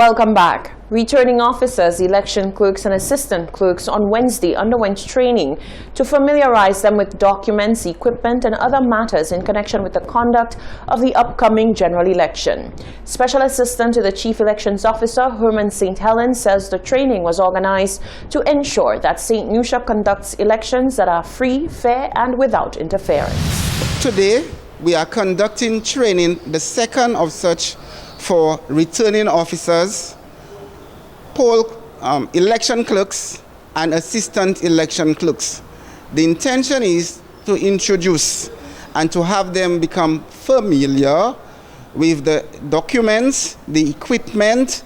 Welcome back. Returning officers, election clerks and assistant clerks on Wednesday underwent training to familiarize them with documents, equipment and other matters in connection with the conduct of the upcoming general election. Special Assistant to the Chief Elections Officer, Herman St. Helen, says the training was organized to ensure that St. Lucia conducts elections that are free, fair and without interference. Today, we are conducting training, the second of such, for returning officers, election clerks, and assistant election clerks. The intention is to introduce and to have them become familiar with the documents, the equipment,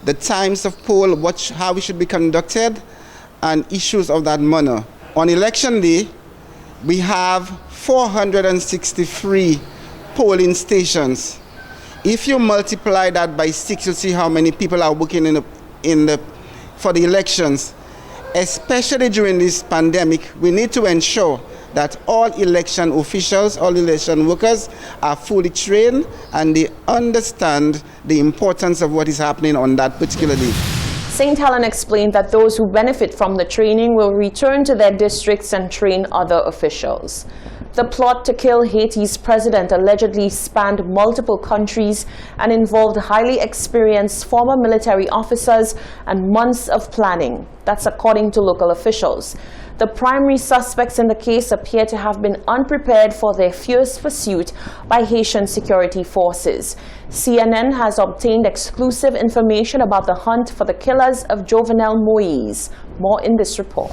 the times of poll, how it should be conducted, and issues of that manner. On election day, we have 463 polling stations. If you multiply that by 6, you'll see how many people are working for the elections. Especially during this pandemic, we need to ensure that all election officials, all election workers are fully trained and they understand the importance of what is happening on that particular day. St. Helen explained that those who benefit from the training will return to their districts and train other officials. The plot to kill Haiti's president allegedly spanned multiple countries and involved highly experienced former military officers and months of planning. That's according to local officials. The primary suspects in the case appear to have been unprepared for their fierce pursuit by Haitian security forces. CNN has obtained exclusive information about the hunt for the killers of Jovenel Moise. More in this report.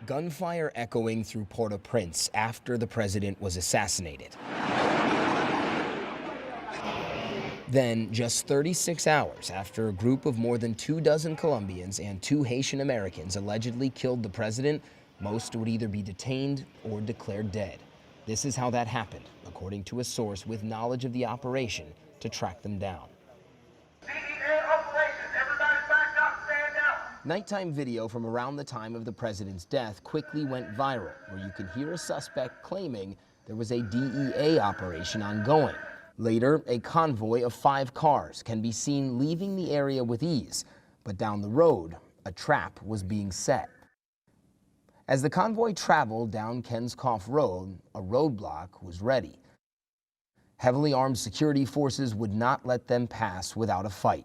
Gunfire echoing through Port-au-Prince after the president was assassinated. Then, just 36 hours after a group of more than 24 Colombians and 2 Haitian Americans allegedly killed the president, most would either be detained or declared dead. This is how that happened, according to a source with knowledge of the operation to track them down. Nighttime video from around the time of the president's death quickly went viral, where you can hear a suspect claiming there was a DEA operation ongoing. Later, a convoy of 5 cars can be seen leaving the area with ease, but down the road, a trap was being set. As the convoy traveled down Kenscoff Road, a roadblock was ready. Heavily armed security forces would not let them pass without a fight.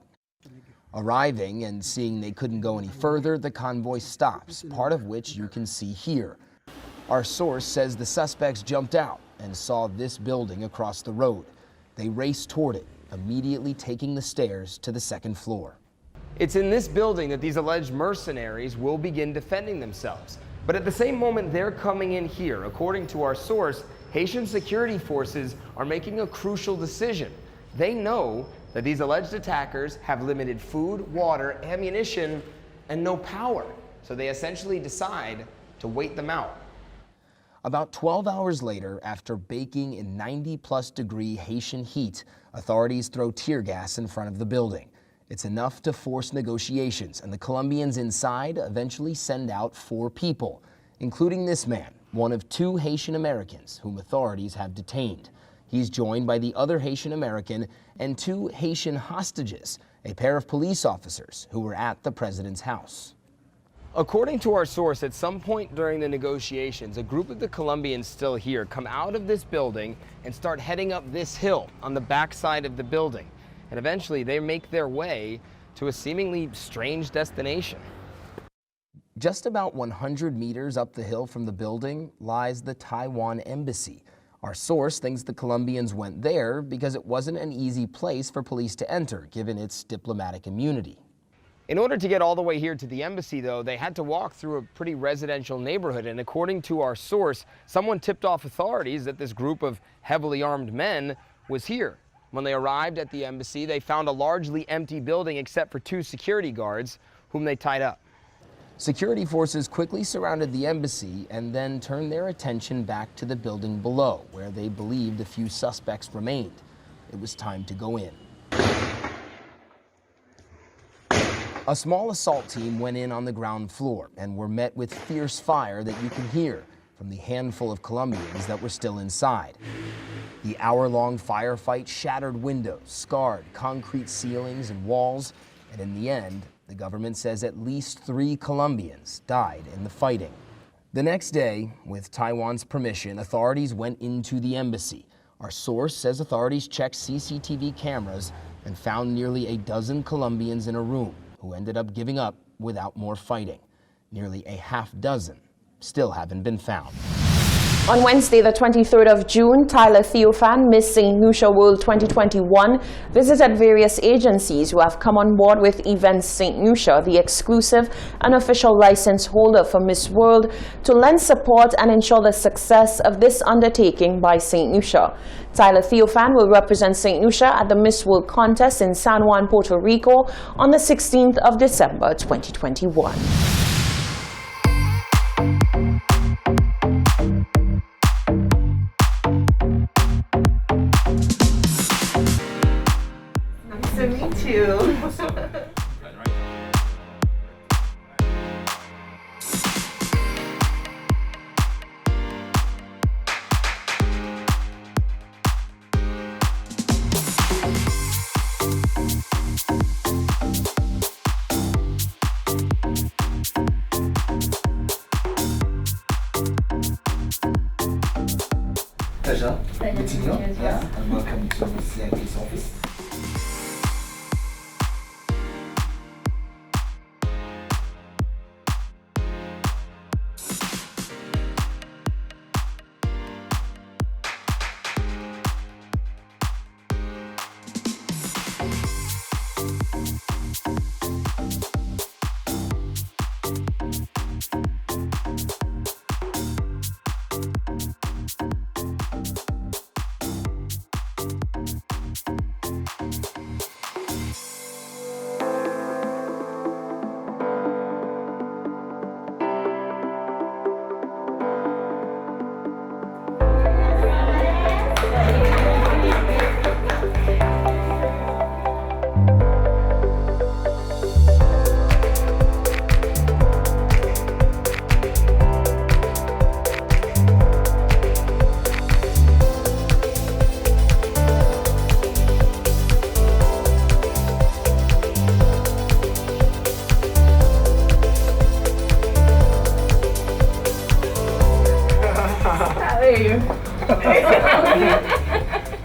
Arriving and seeing they couldn't go any further, the convoy stops, part of which you can see here. Our source says the suspects jumped out and saw this building across the road. They raced toward it, immediately taking the stairs to the 2nd floor. It's in this building that these alleged mercenaries will begin defending themselves. But at the same moment they're coming in here, according to our source, Haitian security forces are making a crucial decision. They know that these alleged attackers have limited food, water, ammunition, and no power. So they essentially decide to wait them out. About 12 hours later, after baking in 90+ degree Haitian heat, authorities throw tear gas in front of the building. It's enough to force negotiations, and the Colombians inside eventually send out 4 people, including this man, one of 2 Haitian Americans whom authorities have detained. He's joined by the other Haitian American and 2 Haitian hostages, a pair of police officers who were at the president's house. According to our source, at some point during the negotiations, a group of the Colombians still here come out of this building and start heading up this hill on the backside of the building. And eventually they make their way to a seemingly strange destination. Just about 100 meters up the hill from the building lies the Taiwan Embassy. Our source thinks the Colombians went there because it wasn't an easy place for police to enter, given its diplomatic immunity. In order to get all the way here to the embassy, though, they had to walk through a pretty residential neighborhood. And according to our source, someone tipped off authorities that this group of heavily armed men was here. When they arrived at the embassy, they found a largely empty building except for 2 security guards whom they tied up. Security forces quickly surrounded the embassy and then turned their attention back to the building below, where they believed a few suspects remained. It was time to go in. A small assault team went in on the ground floor and were met with fierce fire that you can hear from the handful of Colombians that were still inside. The hour-long firefight shattered windows, scarred concrete ceilings and walls, and in the end, the government says at least 3 Colombians died in the fighting. The next day, with Taiwan's permission, authorities went into the embassy. Our source says authorities checked CCTV cameras and found nearly a dozen Colombians in a room who ended up giving up without more fighting. Nearly a half dozen still haven't been found. On Wednesday, the 23rd of June, Tyler Theophan, Miss St. Lucia World 2021, visited various agencies who have come on board with Events St. Lucia, the exclusive and official license holder for Miss World, to lend support and ensure the success of this undertaking by St. Lucia. Tyler Theophan will represent St. Lucia at the Miss World contest in San Juan, Puerto Rico on the 16th of December 2021. To meet you. Pleasure meeting you. Yeah, and welcome to CIP's office.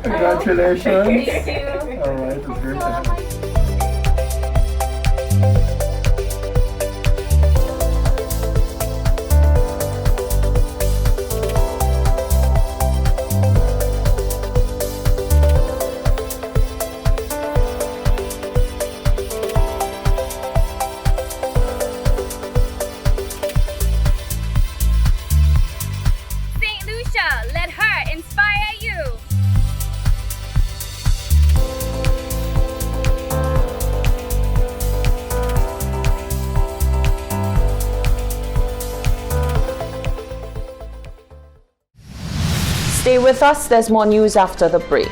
Congratulations. Thank you. All right, it's great to have you. St. Lucia, let her inspire you. Stay with us, there's more news after the break.